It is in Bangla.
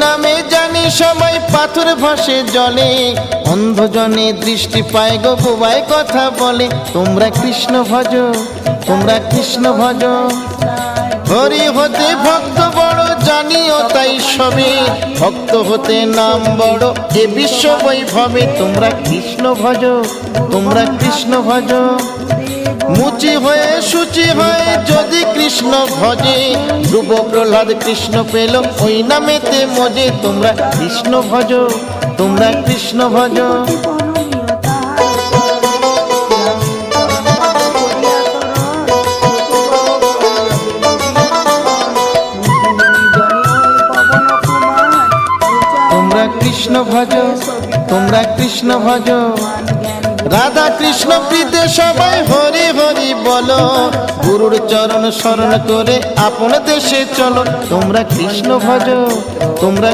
নামে জানি সবাই পাথর ভাসে জলে, অন্ধজনে দৃষ্টি পায় গো বুবাই কথা বলে। তোমরা কৃষ্ণ ভজ, তোমরা কৃষ্ণ ভজ। হরি হতে ভক্ত বড় জানিও তাই সবে, ভক্ত হতে নাম বড় এ বিশ্ব বৈভবে। তোমরা কৃষ্ণ ভজ, তোমরা কৃষ্ণ ভজ। মুচি হয়ে সূচি হয়ে যদি কৃষ্ণ ভজে, ধ্রুব প্রহ্লাদ কৃষ্ণ পেল ওই নামেতে মজে। তোমরা কৃষ্ণ ভজ, তোমরা কৃষ্ণ ভজ। তোমরা কৃষ্ণ ভজ, তোমরা কৃষ্ণ ভজ। রাধা কৃষ্ণ প্রীতে সবাই হরি হরি বলো, গুরুর চরণ শরণ করে আপন দেশে চলো। তোমরা কৃষ্ণ ভজ, তোমরা